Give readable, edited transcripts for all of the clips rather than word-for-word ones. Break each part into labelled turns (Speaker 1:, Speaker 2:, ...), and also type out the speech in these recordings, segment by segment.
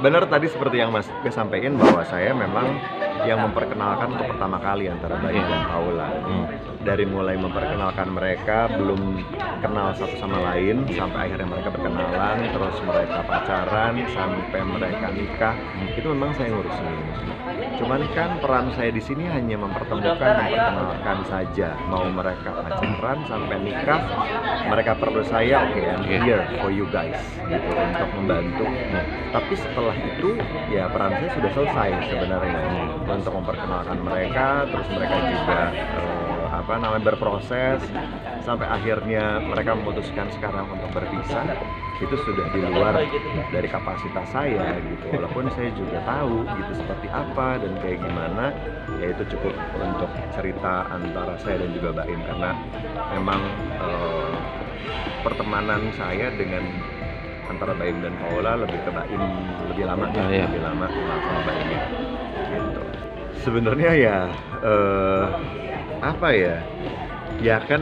Speaker 1: benar tadi seperti yang Mas Gue sampaikan bahwa saya memang yang memperkenalkan untuk pertama kali antara Baim dan Paula. Dari mulai memperkenalkan mereka, belum kenal satu sama lain, sampai akhirnya mereka berkenalan, terus mereka pacaran, sampai mereka nikah, itu memang saya ngurusin. Cuman kan peran saya di sini hanya memperkenalkan saja. Mau mereka pacaran sampai nikah, mereka perlu saya, oke, I'm here for you guys, gitu, untuk membantu. Tapi setelah itu, ya peran saya sudah selesai sebenarnya, untuk memperkenalkan mereka, terus mereka juga berproses sampai akhirnya mereka memutuskan sekarang untuk berpisah. Itu sudah di luar dari kapasitas saya gitu, walaupun saya juga tahu gitu seperti apa dan kayak gimana, ya itu cukup untuk cerita antara saya dan juga Baim, karena memang pertemanan saya dengan antara Baim dan Paula lebih ke Baim lebih lama, lebih lama sama Baim gitu. Sebenarnya ya apa ya? Ya kan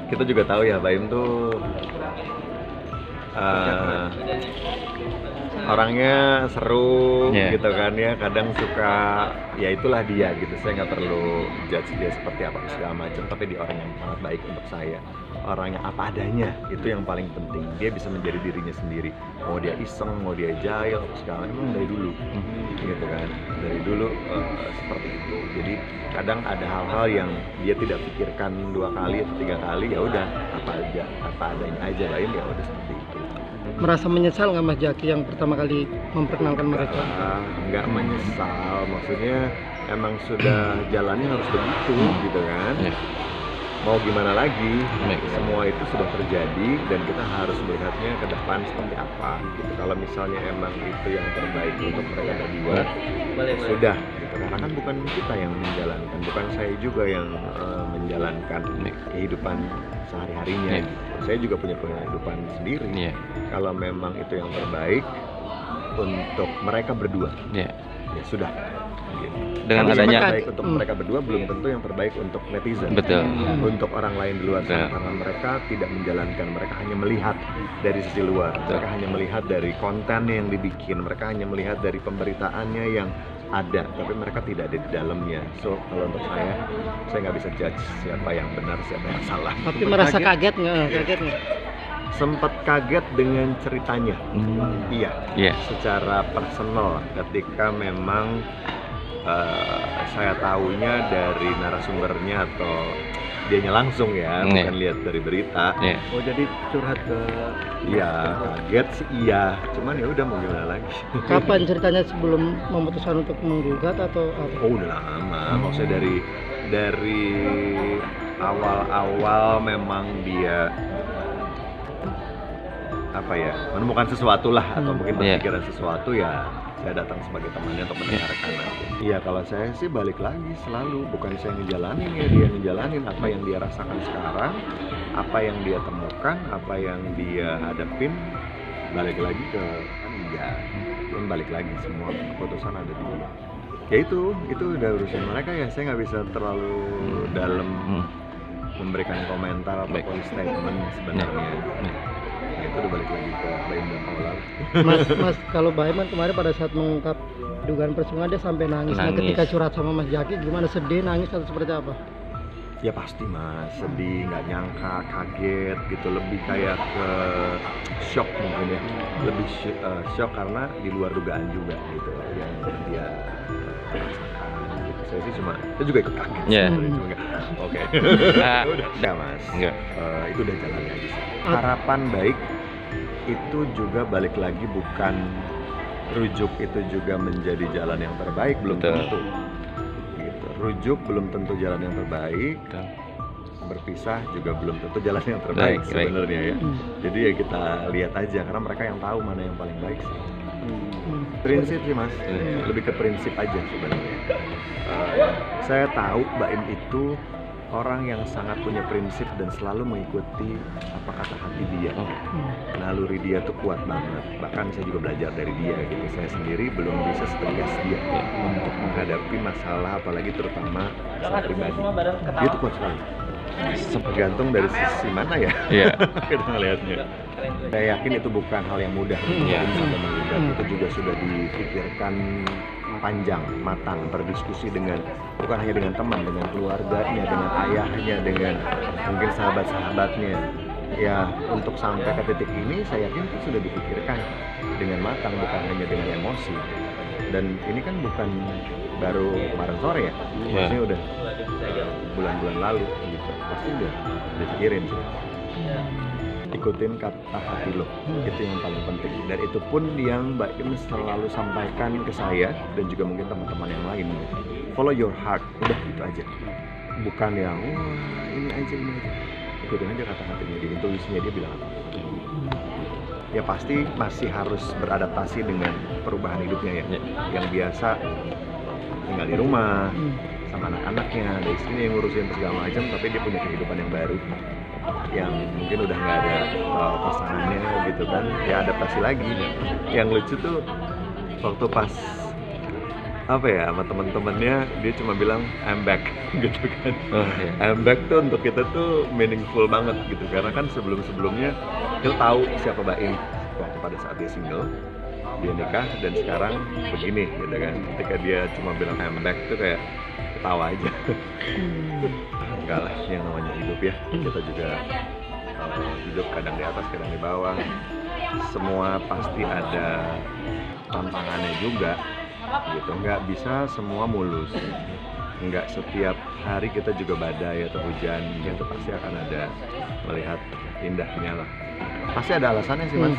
Speaker 1: kita juga tahu ya Baim tuh orangnya seru gitu kan ya, kadang suka, ya itulah dia gitu. Saya nggak perlu judge dia seperti apa segala macam, tapi dia orang yang sangat baik untuk saya, orangnya apa adanya, itu yang paling penting. Dia bisa menjadi dirinya sendiri, mau dia iseng, mau dia jahil, segala memang dari dulu gitu kan, dari dulu seperti itu. Jadi kadang ada hal-hal yang dia tidak pikirkan 2 kali atau 3 kali, ya udah apa adanya aja, Baim ya udah seperti itu.
Speaker 2: Merasa menyesal nggak Mas Jaki yang pertama kali memperkenalkan mereka?
Speaker 1: Nggak menyesal, maksudnya emang sudah jalannya harus begitu gitu kan. Mau gimana lagi, semua itu sudah terjadi dan kita harus melihatnya ke depan seperti apa gitu. Kalau misalnya emang itu yang terbaik untuk mereka berdua, sudah gitu. Karena kan bukan kita yang menjalankan, bukan saya juga yang menjalankan kehidupan sehari-harinya. Saya juga punya kehidupan sendiri. Kalau memang itu yang terbaik untuk mereka berdua, ya sudah.
Speaker 3: Dengan
Speaker 1: karena
Speaker 3: adanya
Speaker 1: yang terbaik untuk mereka berdua belum tentu yang terbaik untuk netizen. Untuk orang lain di luar sana, karena mereka tidak menjalankan, mereka hanya melihat dari sisi luar, mereka hanya melihat dari konten yang dibikin, mereka hanya melihat dari pemberitaannya yang ada, tapi mereka tidak ada di dalamnya. So kalau untuk saya nggak bisa judge siapa yang benar, siapa yang salah.
Speaker 2: Tapi merasa kaget nggak?
Speaker 1: Sempat kaget dengan ceritanya, iya. Secara personal, ketika memang saya tahunya dari narasumbernya atau dianya langsung ya, bukan lihat dari berita. Oh jadi curhat ke? Iya, kaget sih iya. Cuman ya udah mau gimana lagi.
Speaker 2: Kapan ceritanya, sebelum memutuskan untuk menggugat atau apa?
Speaker 1: Oh udah lama, maksudnya dari awal-awal memang dia menemukan sesuatu lah, atau mungkin berpikiran sesuatu, ya saya datang sebagai temannya untuk mendengarkan nanti. Iya, kalau saya sih balik lagi selalu, bukan saya ngejalanin ya, dia ngejalanin apa yang dia rasakan sekarang, apa yang dia temukan, apa yang dia hadapin, balik lagi ke balik lagi, semua keputusan ada di dia. Ya itu udah urusan mereka ya, saya nggak bisa terlalu dalam memberikan komentar ataupun statement sebenarnya. Itu udah balik lagi ke Baim dan Paula.
Speaker 2: Mas, kalau Baim kan kemarin pada saat mengungkap dugaan perselingkuhan dia sampai nangis. Nah, ketika curhat sama Mas Jaki, gimana, sedih, nangis atau seperti apa?
Speaker 1: Ya pasti Mas, sedih, nggak nyangka, kaget gitu, lebih kayak ke shock mungkin ya, lebih shock karena di luar dugaan juga gitu yang dia rasakan gitu. Saya sih saya juga ikut kaget. Oke. Udah Mas, itu udah jalannya aja sih. Harapan baik itu juga balik lagi, bukan rujuk itu juga menjadi jalan yang terbaik, belum tentu gitu. Rujuk belum tentu jalan yang terbaik, berpisah juga belum tentu jalan yang terbaik sebenarnya ya. Jadi ya kita lihat aja, karena mereka yang tahu mana yang paling baik sih. Prinsip sih Mas, lebih ke prinsip aja sebenarnya. Saya tahu Baim itu orang yang sangat punya prinsip dan selalu mengikuti apa kata hati dia. Naluri dia tuh kuat banget. Bahkan saya juga belajar dari dia gitu. Saya sendiri belum bisa setegas dia untuk menghadapi masalah, apalagi terutama masalah pribadi. Dia tuh kuat sekali. Tergantung dari sisi mana ya kita ngelihatnya. Saya yakin itu bukan hal yang mudah.
Speaker 3: Iya.
Speaker 1: Sampai menggugat itu juga sudah dipikirkan panjang, matang, berdiskusi dengan bukan hanya dengan teman, dengan keluarganya, dengan ayahnya, dengan mungkin sahabat-sahabatnya. Ya, untuk sampai ke titik ini saya yakin itu sudah dipikirkan dengan matang, bukan hanya dengan emosi. Dan ini kan bukan baru kemarin sore ya, maksudnya udah bulan-bulan lalu gitu. Pasti udah dipikirin sih. Ikutin kata hati lo, itu yang paling penting. Dan itu pun yang Mbak Im selalu sampaikan ke saya dan juga mungkin teman-teman yang lain. Follow your heart, udah gitu aja. Bukan yang wah ini aja. Ikutin aja kata hatinya, di intuisinya dia bilang apa. Ya pasti masih harus beradaptasi dengan perubahan hidupnya ya. Yang biasa tinggal di rumah sama anak-anaknya, ada istrinya yang ngurusin segala macam, tapi dia punya kehidupan yang baru yang mungkin udah nggak ada pasangannya gitu kan, ya adaptasi lagi. Yang lucu tuh waktu pas apa ya sama teman-temannya, dia cuma bilang I'm back gitu kan. I'm back tuh untuk kita tuh meaningful banget gitu, karena kan sebelumnya kita tahu siapa Mbak Im waktu pada saat dia single, dia nikah, dan sekarang begini gitu kan. Ketika dia cuma bilang I'm back tuh kayak ketawa aja. Enggak lah, yang namanya hidup ya, kita juga hidup kadang di atas kadang di bawah, semua pasti ada tantangannya juga gitu. Nggak bisa semua mulus, nggak setiap hari kita juga badai atau hujan gitu, pasti akan ada melihat indahnya lah. Pasti ada alasannya sih mas.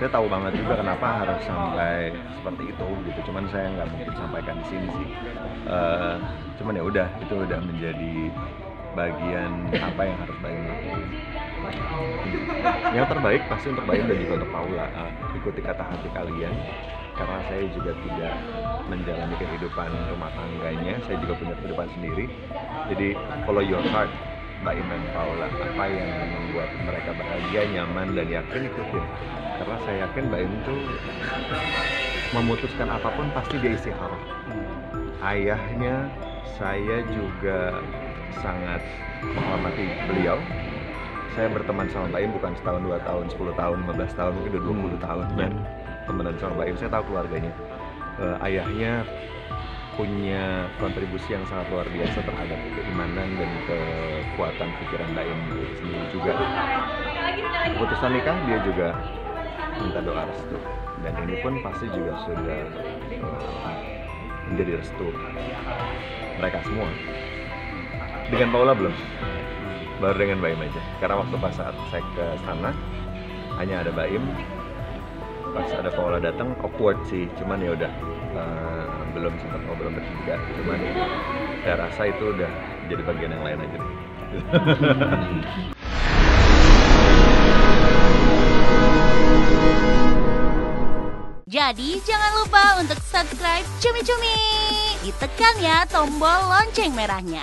Speaker 1: Saya tahu banget juga kenapa harus sampai seperti itu gitu. Cuman saya nggak mungkin sampaikan di sini sih. Cuman ya udah, itu udah menjadi bagian apa yang harus Mbak Im lakukan. Yang terbaik pasti untuk Mbak Im dan juga untuk Paula. Ikuti kata hati kalian, karena saya juga tidak menjalani kehidupan rumah tangganya. Saya juga punya kehidupan sendiri. Jadi follow your heart, Mbak Im dan Paula. Apa yang membuat mereka bahagia, nyaman, dan yakin, ikutin. Karena saya yakin Mbak Im tuh memutuskan apapun pasti dia istikharah. Ayahnya saya juga sangat menghormati beliau. Saya berteman sama Mbak Im bukan setahun, 2 tahun, 10 tahun, 15 tahun, mungkin udah 20 tahun kan temenan sama Mbak Im. Saya tahu keluarganya. Ayahnya punya kontribusi yang sangat luar biasa terhadap keimanan dan kekuatan pikiran Mbak Im sendiri juga. Keputusan nikah dia juga minta doa restu, dan ini pun pasti juga sudah menjadi restu mereka semua. Dengan Paula belum, baru dengan Mbak Im aja. Karena waktu pas saat saya ke sana hanya ada Mbak Im, pas ada Paula datang awkward sih, cuman ya udah belum sempat ngobrol bertiga. Cuman saya rasa itu udah jadi bagian yang lain aja.
Speaker 4: Jadi jangan lupa untuk subscribe Cumi Cumi. Ditekan ya tombol lonceng merahnya.